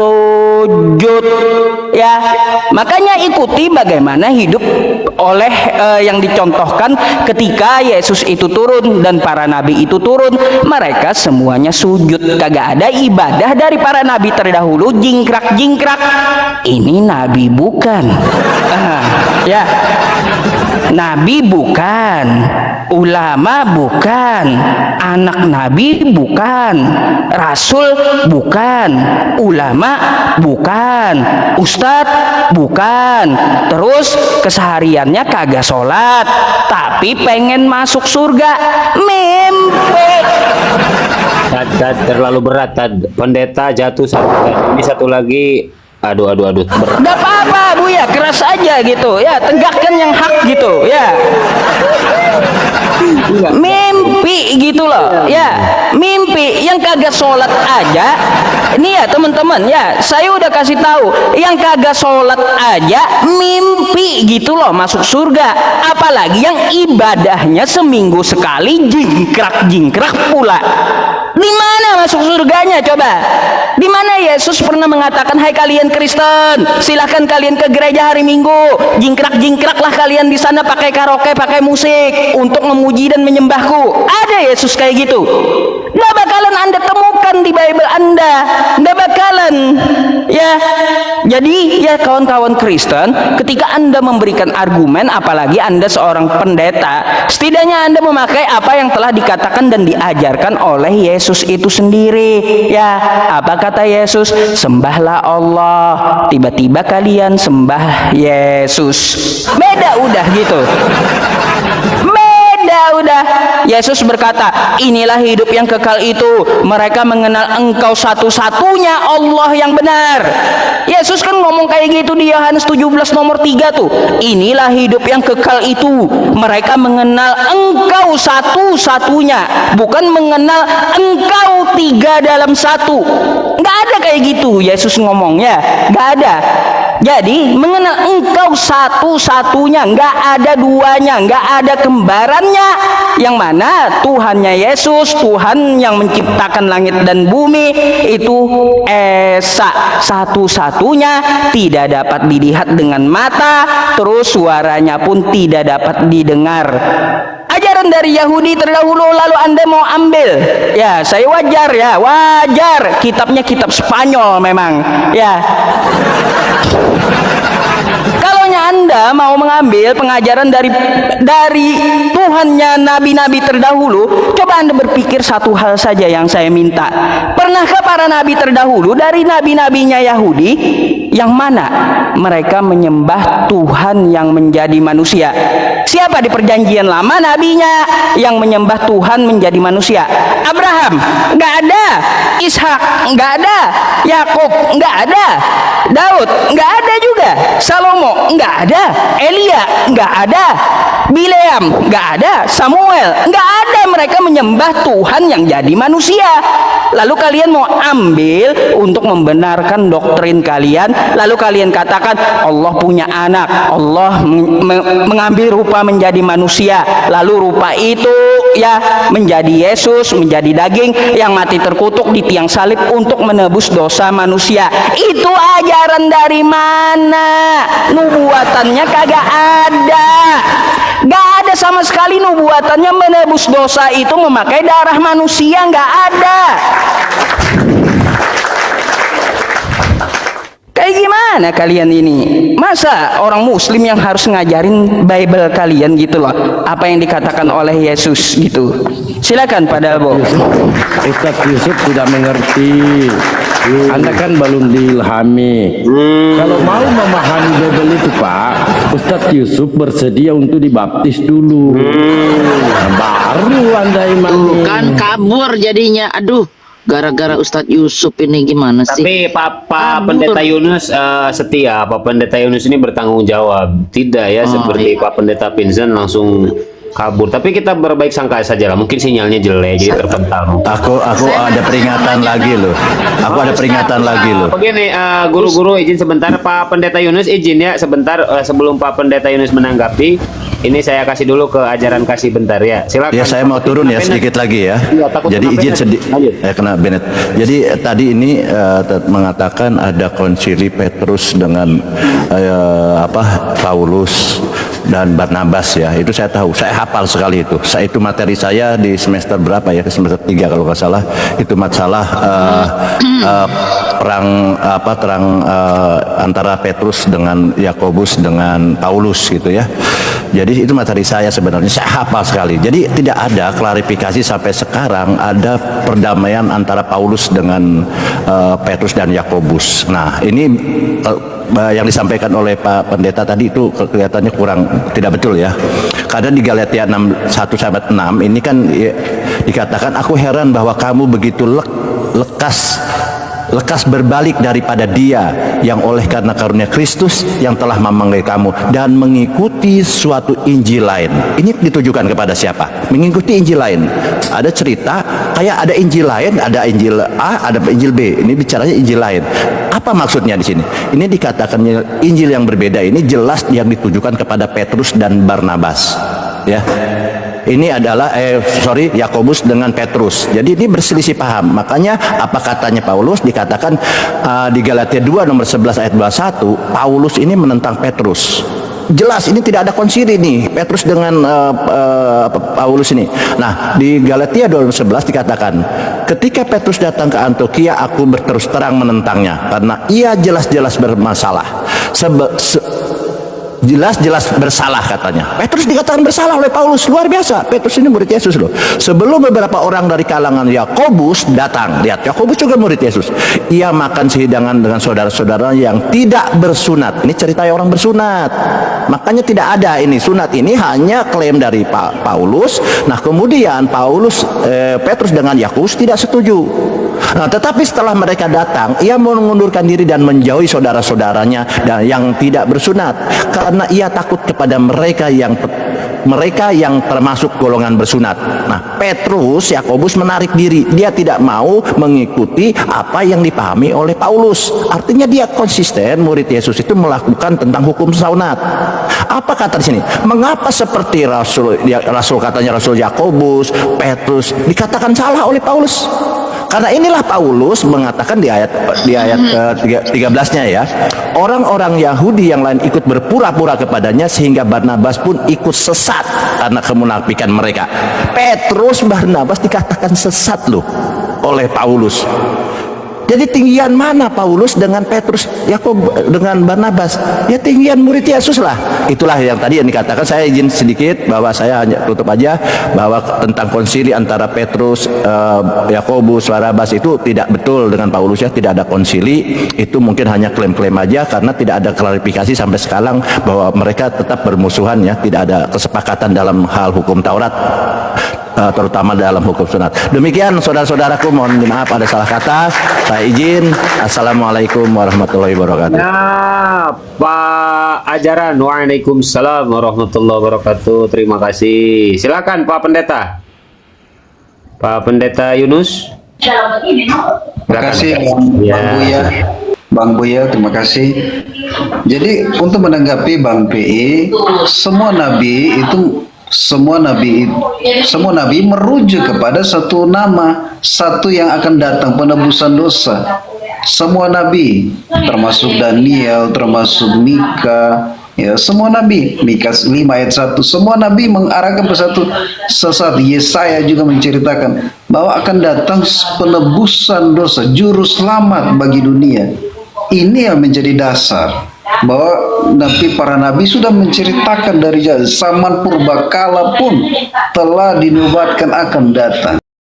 sujud. Ya, makanya ikuti bagaimana hidup oleh yang dicontohkan ketika Yesus itu turun dan para nabi itu turun. Mereka semuanya sujud. Kagak ada ibadah dari para nabi terdahulu jingkrak-jingkrak. Ini nabi bukan. Ya, nabi bukan, ulama bukan, anak nabi bukan, rasul bukan, ulama bukan, ustadz bukan, terus kesehariannya kagak sholat tapi pengen masuk surga. Mimpi. Tad, terlalu berat, Tad. Pendeta jatuh satu, Tad. Ini satu lagi. Aduh, berat. Gak apa-apa Bu ya, keras aja gitu ya, tegakkan yang hak gitu ya. Mimpi gitu loh ya, mimpi. Yang kagak sholat aja ini ya teman-teman ya, saya udah kasih tahu, yang kagak sholat aja mimpi gitu loh masuk surga, apalagi yang ibadahnya seminggu sekali jingkrak-jingkrak pula. Di mana masuk surganya coba? Di mana Yesus pernah mengatakan, hai kalian Kristen, silahkan kalian ke gereja hari Minggu, jingkrak-jingkraklah kalian di sana pakai karaoke, pakai musik untuk memuji dan menyembahku. Ada Yesus kayak gitu? Nggak bakalan Anda temukan di Bible Anda, nggak bakalan ya. Jadi ya kawan-kawan Kristen, ketika Anda memberikan argumen, apalagi Anda seorang pendeta, setidaknya Anda memakai apa yang telah dikatakan dan diajarkan oleh Yesus itu sendiri ya. Apa kata Yesus? Sembahlah Allah. Tiba-tiba kalian sembah Yesus. Beda udah gitu. Udah Yesus berkata, inilah hidup yang kekal itu, mereka mengenal engkau satu-satunya Allah yang benar. Yesus kan ngomong kayak gitu di Yohanes 17 nomor 3 tuh. Inilah hidup yang kekal itu, mereka mengenal engkau satu-satunya, bukan mengenal engkau tiga dalam satu. Nggak ada kayak gitu Yesus ngomongnya, nggak ada. Jadi mengenal engkau satu-satunya, nggak ada duanya, nggak ada kembarannya, yang mana Tuhannya Yesus, Tuhan yang menciptakan langit dan bumi itu esa, satu-satunya, tidak dapat dilihat dengan mata, terus suaranya pun tidak dapat didengar. Ajaran dari Yahudi terdahulu lalu Anda mau ambil ya, saya wajar ya, wajar, kitabnya kitab Spanyol memang ya. Kalau Anda mau mengambil pengajaran dari Tuhannya nabi-nabi terdahulu, coba Anda berpikir satu hal saja yang saya minta. Pernahkah para nabi terdahulu dari nabi-nabinya Yahudi yang mana mereka menyembah Tuhan yang menjadi manusia? Siapa di perjanjian lama nabinya yang menyembah Tuhan menjadi manusia? Abraham? Nggak ada. Ishak? Nggak ada. Yakub? Nggak ada. Daud? Nggak ada juga. Salomo? Nggak ada. Elia? Nggak ada. Bileam? Nggak ada. Samuel? Nggak ada. Mereka menyembah Tuhan yang jadi manusia. Lalu kalian mau ambil untuk membenarkan doktrin kalian, lalu kalian katakan Allah punya anak, Allah mengambil rupa menjadi manusia, lalu rupa itu ya menjadi Yesus, menjadi daging yang mati terkutuk di tiang salib untuk menebus dosa manusia. Itu ajaran dari mana? Nubuatannya kagak ada. Gak ada sama sekali nubuatannya menebus dosa itu memakai darah manusia, gak ada. Kayak gimana kalian ini? Masa orang muslim yang harus ngajarin Bible kalian gitu loh, apa yang dikatakan oleh Yesus gitu? Silakan Pak Dalbo. Ustaz Yusuf tidak mengerti. Anda kan belum diilhami. Kalau mau memahami Bible itu Pak, Ustaz Yusuf bersedia untuk dibaptis dulu. Baru Anda imani. Kan kabur jadinya. Aduh, gara-gara Ustadz Yusuf ini gimana sih? Tapi Pak Pendeta Yunus setia. Pak Pendeta Yunus ini bertanggung jawab. Tidak ya seperti Pak Pendeta Vincent langsung kabur. Tapi kita berbaik sangka saja lah. Mungkin sinyalnya jelek jadi terpental. Aku ada peringatan lagi loh. Aku ada peringatan lagi loh. Begini, guru-guru izin sebentar, Pak Pendeta Yunus izin ya sebentar sebelum Pak Pendeta Yunus menanggapi. Ini saya kasih dulu ke ajaran kasih bentar ya. Silakan. Ya saya mau turun ya sedikit lagi ya. Iya, takut Jadi kena izin Bennett. sedikit. Lanjut. Kena Bennett. Jadi tadi ini mengatakan ada konsili Petrus dengan Paulus dan Barnabas ya. Itu saya tahu. Saya hafal sekali itu. Itu materi saya di semester berapa ya? Semester 3 kalau nggak salah. Itu masalah perang antara Petrus dengan Yakobus dengan Paulus gitu ya. Jadi itu materi saya sebenarnya, saya hafal sekali. Jadi tidak ada klarifikasi sampai sekarang ada perdamaian antara Paulus dengan Petrus dan Yakobus. Nah ini yang disampaikan oleh Pak Pendeta tadi itu kelihatannya kurang tidak betul ya. Karena di Galatia 1:6 ini kan dikatakan, aku heran bahwa kamu begitu lekas berbalik daripada Dia yang oleh karena karunia Kristus yang telah memanggil kamu dan mengikuti suatu injil lain. Ini ditujukan kepada siapa? Mengikuti injil lain. Ada cerita kayak ada injil lain, ada injil A, ada injil B. Ini bicaranya injil lain. Apa maksudnya di sini? Ini dikatakan injil yang berbeda ini jelas yang ditujukan kepada Petrus dan Barnabas. Ya. Ini adalah Yakobus dengan Petrus. Jadi ini berselisih paham. Makanya apa katanya Paulus dikatakan di Galatia 2 nomor 11 ayat 21, Paulus ini menentang Petrus. Jelas ini tidak ada konsili nih Petrus dengan Paulus ini. Nah, di Galatia 2:11 dikatakan, ketika Petrus datang ke Antiokhia, aku berterus terang menentangnya karena ia jelas-jelas bermasalah. Jelas-jelas bersalah katanya. Petrus dikatakan bersalah oleh Paulus, luar biasa. Petrus ini murid Yesus loh. Sebelum beberapa orang dari kalangan Yakobus datang, lihat Yakobus juga murid Yesus. Ia makan sehidangan dengan saudara-saudara yang tidak bersunat. Ini cerita orang bersunat. Makanya tidak ada ini sunat, ini hanya klaim dari Paulus. Nah kemudian Petrus dengan Yakobus tidak setuju. Nah, tetapi setelah mereka datang, ia mengundurkan diri dan menjauhi saudara-saudaranya dan yang tidak bersunat, karena ia takut kepada mereka yang termasuk golongan bersunat. Nah, Petrus, Yakobus menarik diri. Dia tidak mau mengikuti apa yang dipahami oleh Paulus. Artinya dia konsisten, murid Yesus itu melakukan tentang hukum sunat. Apa kata di sini? Mengapa seperti Rasul katanya Rasul Yakobus, Petrus dikatakan salah oleh Paulus? Karena inilah Paulus mengatakan di ayat 13-nya ya, orang-orang Yahudi yang lain ikut berpura-pura kepadanya sehingga Barnabas pun ikut sesat karena kemunafikan mereka. Petrus, Barnabas dikatakan sesat loh oleh Paulus. Jadi tinggian mana Paulus dengan Petrus, Yakobus dengan Barnabas? Ya tinggian murid Yesus lah. Itulah yang tadi yang dikatakan. Saya izin sedikit bahwa saya hanya tutup aja bahwa tentang konsili antara Petrus, Yakobus, Barnabas itu tidak betul dengan Paulus ya, tidak ada konsili. Itu mungkin hanya klaim-klaim aja karena tidak ada klarifikasi sampai sekarang bahwa mereka tetap bermusuhan ya, tidak ada kesepakatan dalam hal hukum Taurat. Terutama dalam hukum sunat. Demikian saudara-saudaraku, mohon maaf ada salah kata. Saya izin. Assalamualaikum warahmatullahi wabarakatuh. Nah, Pak Ajaran, waalaikumsalam warahmatullahi wabarakatuh. Terima kasih. Silakan Pak Pendeta. Pak Pendeta Yunus. Terima kasih Ya. Bang Buya, terima kasih. Jadi untuk menanggapi Bang PE, semua nabi merujuk kepada satu nama, satu yang akan datang penebusan dosa. Semua nabi, termasuk Daniel, termasuk Mika, ya semua nabi. Mika 5 ayat 1, semua nabi mengarahkan ke satu sesat. Yesaya juga menceritakan bahwa akan datang penebusan dosa, juru selamat bagi dunia. Ini yang menjadi dasar bahwa para nabi sudah menceritakan dari zaman purbakala pun telah dinubuatkan akan datang.